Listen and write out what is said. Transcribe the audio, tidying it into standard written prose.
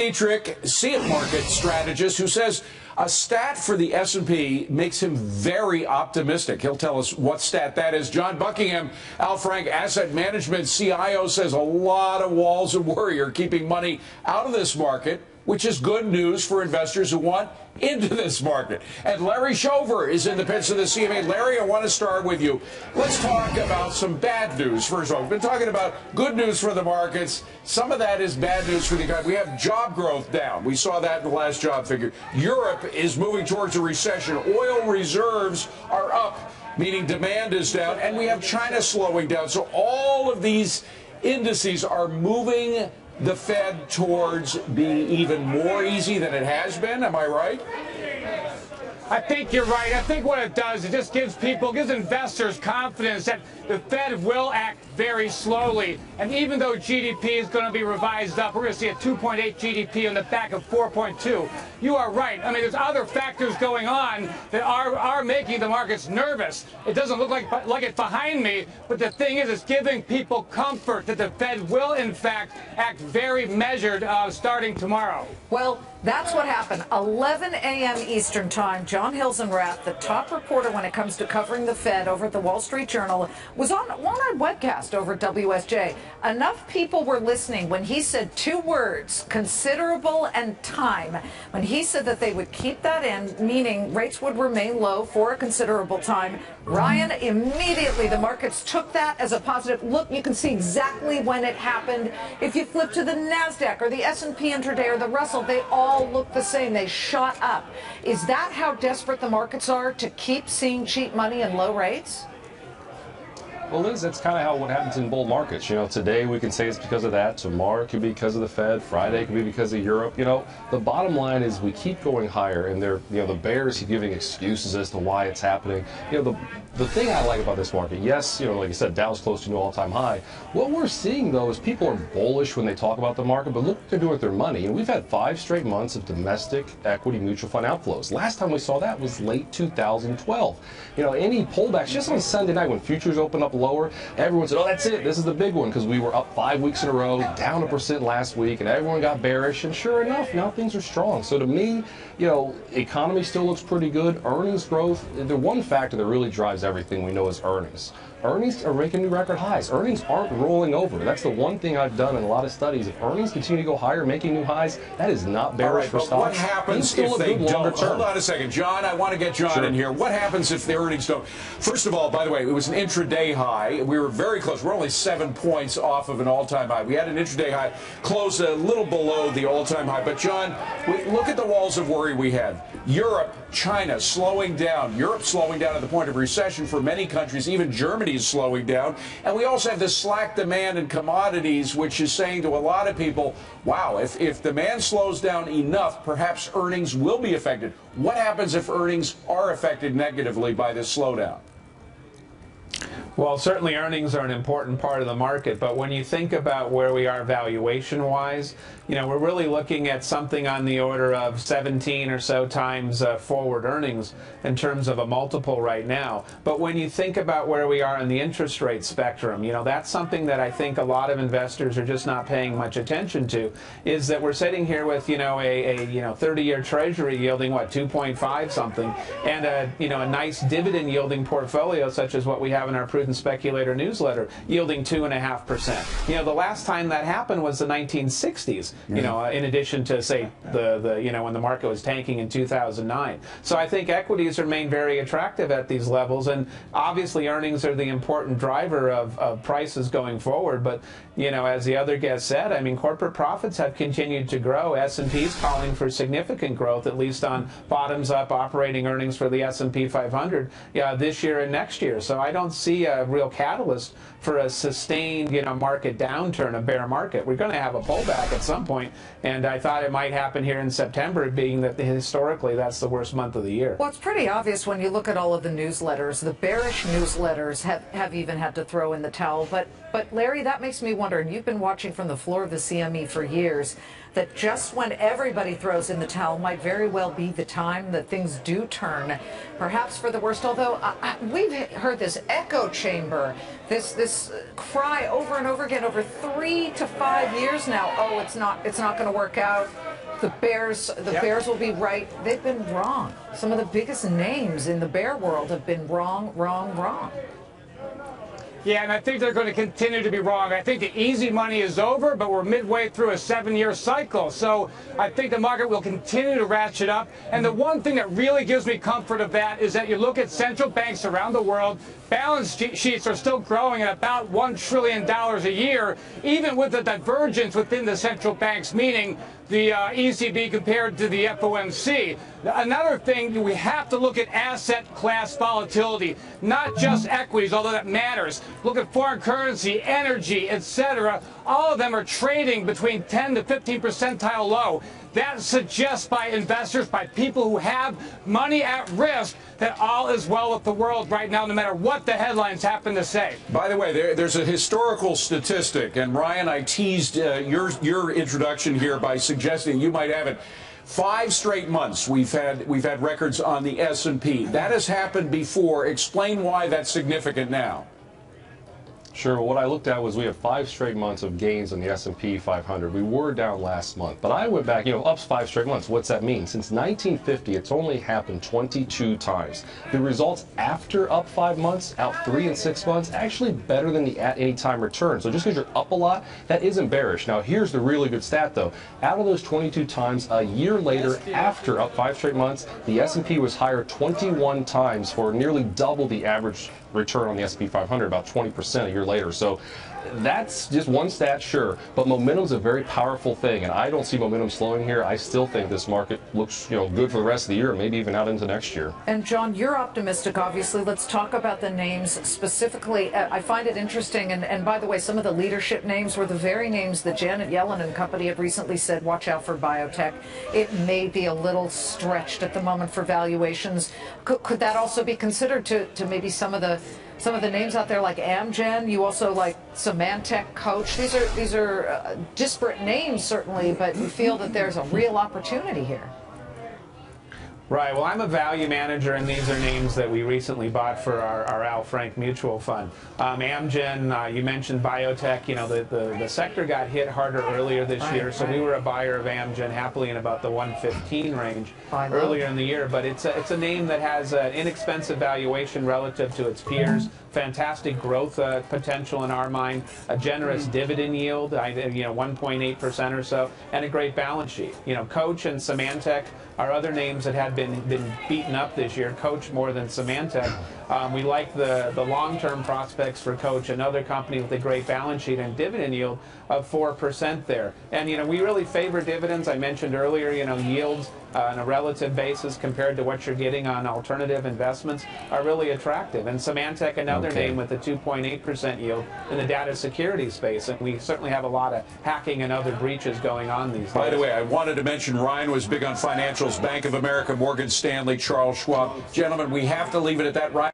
Dietrich, Sept market strategist, who says a stat for the S&P makes him very optimistic. He'll tell us what stat that is. John Buckingham, Al Frank Asset Management CIO, says a lot of walls of worry are keeping money out of this market, which is good news for investors who want into this market. And Larry Shover is in the pits of the CME. Larry, I want to start with you. Let's talk about some bad news. First of all, we've been talking about good news for the markets. Some of that is bad news for the economy. We have job growth down. We saw that in the last job figure. Europe is moving towards a recession. Oil reserves are up, meaning demand is down. And we have China slowing down. So all of these indices are moving the Fed towards being even more easy than it has been. Am I right? I think you're right. I think what it does, it just gives investors confidence that the Fed will act very slowly. And even though GDP is going to be revised up, we're going to see a 2.8 GDP on the back of 4.2. You are right. I mean, there's other factors going on that are making the markets nervous. It doesn't look like it behind me, but the thing is, it's giving people comfort that the Fed will, in fact, act very measured starting tomorrow. Well, that's what happened. 11 a.m. Eastern Time. John Hilsenrath, the top reporter when it comes to covering the Fed over at the Wall Street Journal, was on our webcast over at WSJ. Enough people were listening when he said two words, considerable and time. When he said that they would keep that in, meaning rates would remain low for a considerable time, Ryan, immediately the markets took that as a positive. Look, you can see exactly when it happened. If you flip to the NASDAQ or the S&P intraday or the Russell, they all look the same. They shot up. Is that how desperate the markets are to keep seeing cheap money and low rates? Well, Liz, that's kind of what happens in bull markets. You know, today we can say it's because of that. Tomorrow it could be because of the Fed. Friday it could be because of Europe. You know, the bottom line is we keep going higher, and the bears keep giving excuses as to why it's happening. You know, the thing I like about this market, yes, you know, like I said, Dow's close to a new all-time high. What we're seeing, though, is people are bullish when they talk about the market, but look what they're doing with their money. And we've had 5 straight months of domestic equity mutual fund outflows. Last time we saw that was late 2012. You know, any pullbacks, just on Sunday night when futures opened up lower, everyone said, oh, that's it, this is the big one, because we were up 5 weeks in a row, down 1% last week, and everyone got bearish, and sure enough, now things are strong. So to me, you know, economy still looks pretty good. Earnings growth, the one factor that really drives everything we know is earnings. Earnings are making new record highs. Earnings aren't rolling over. That's the one thing I've done in a lot of studies. If earnings continue to go higher, making new highs, that is not bearish for stocks. What happens if they don't? Hold on a second. John, I want to get John in here. What happens if the earnings don't? First of all, by the way, it was an intraday high. We were very close. We're only 7 points off of an all-time high. We had an intraday high, closed a little below the all-time high. But, John, look at the walls of worry we have. Europe, China slowing down. Europe slowing down at the point of recession for many countries. Even Germany is slowing down. And we also have this slack demand in commodities, which is saying to a lot of people, wow, if demand slows down enough, perhaps earnings will be affected. What happens if earnings are affected negatively by this slowdown? Well, certainly earnings are an important part of the market, but when you think about where we are valuation-wise, you know, we're really looking at something on the order of 17 or so times forward earnings in terms of a multiple right now. But when you think about where we are in the interest rate spectrum, you know, that's something that I think a lot of investors are just not paying much attention to, is that we're sitting here with, you know, a 30-year treasury yielding, what, 2.5 something, and a nice dividend yielding portfolio such as what we have in our Prudent Speculator newsletter, yielding 2.5%. You know, the last time that happened was the 1960s, you know, in addition to, say, when the market was tanking in 2009. So I think equities remain very attractive at these levels, and obviously earnings are the important driver of prices going forward. But, you know, as the other guest said, I mean, corporate profits have continued to grow. S&P's calling for significant growth, at least on bottoms-up operating earnings for the S&P 500 this year and next year. So I don't see a real catalyst for a sustained, market downturn, a bear market. We're going to have a pullback at some point, and I thought it might happen here in September, being that historically that's the worst month of the year. Well, it's pretty obvious when you look at all of the newsletters. The bearish newsletters have even had to throw in the towel. But Larry, that makes me wonder, and you've been watching from the floor of the CME for years, that just when everybody throws in the towel might very well be the time that things do turn, perhaps for the worst. Although we've heard this echo chamber, this cry over and over again over 3 to 5 years now. Oh, it's not going to work out. The Bears will be right. They've been wrong. Some of the biggest names in the bear world have been wrong, wrong, wrong. Yeah, and I think they're going to continue to be wrong. I think the easy money is over, but we're midway through a 7-year cycle. So I think the market will continue to ratchet up. And the one thing that really gives me comfort of that is that you look at central banks around the world, balance sheets are still growing at about $1 trillion a year, even with the divergence within the central banks, meaning the ECB compared to the FOMC. Another thing, we have to look at asset class volatility, not just equities, although that matters. Look at foreign currency, energy, etc. All of them are trading between 10 to 15 percentile low. That suggests by investors, by people who have money at risk, that all is well with the world right now, no matter what the headlines happen to say. By the way, there's a historical statistic, and Ryan, I teased your introduction here by suggesting you might have it. 5 straight months we've had records on the S&P. That has happened before. Explain why that's significant now. Sure. Well, what I looked at was we have 5 straight months of gains on the S&P 500. We were down last month, but I went back, up 5 straight months. What's that mean? Since 1950, it's only happened 22 times. The results after up 5 months, out 3 and 6 months, actually better than the at any time return. So just because you're up a lot, that isn't bearish. Now, here's the really good stat, though. Out of those 22 times, a year later, after up 5 straight months, the S&P was higher 21 times for nearly double the average return on the S&P 500, about 20% a year later. So that's just one stat, sure, but momentum is a very powerful thing, and I don't see momentum slowing here. I still think this market looks, good for the rest of the year, maybe even out into next year. And John, you're optimistic, obviously. Let's talk about the names specifically. I find it interesting, and by the way, some of the leadership names were the very names that Janet Yellen and company have recently said, watch out for biotech. It may be a little stretched at the moment for valuations. Could that also be considered to maybe some of the names out there like Amgen? You also like Symantec, Coach. These are disparate names, certainly, but you feel that there's a real opportunity here. Right. Well, I'm a value manager, and these are names that we recently bought for our Al Frank mutual fund. Amgen, you mentioned biotech. The sector got hit harder earlier this year, so we were a buyer of Amgen happily in about the 115 range earlier in the year. But it's a name that has an inexpensive valuation relative to its peers. Fantastic growth potential in our mind, a generous dividend yield, 1.8% or so, and a great balance sheet. Coach and Symantec are other names that had been beaten up this year. Coach more than Symantec. We like the long-term prospects for Coach, another company with a great balance sheet and dividend yield of 4% there. And we really favor dividends. I mentioned earlier, yields on a relative basis compared to what you're getting on alternative investments are really attractive. And Symantec, another name with a 2.8% yield in the data security space. And we certainly have a lot of hacking and other breaches going on these days. By the way, I wanted to mention Ryan was big on financials, Bank of America, Morgan Stanley, Charles Schwab. Gentlemen, we have to leave it at that. Ryan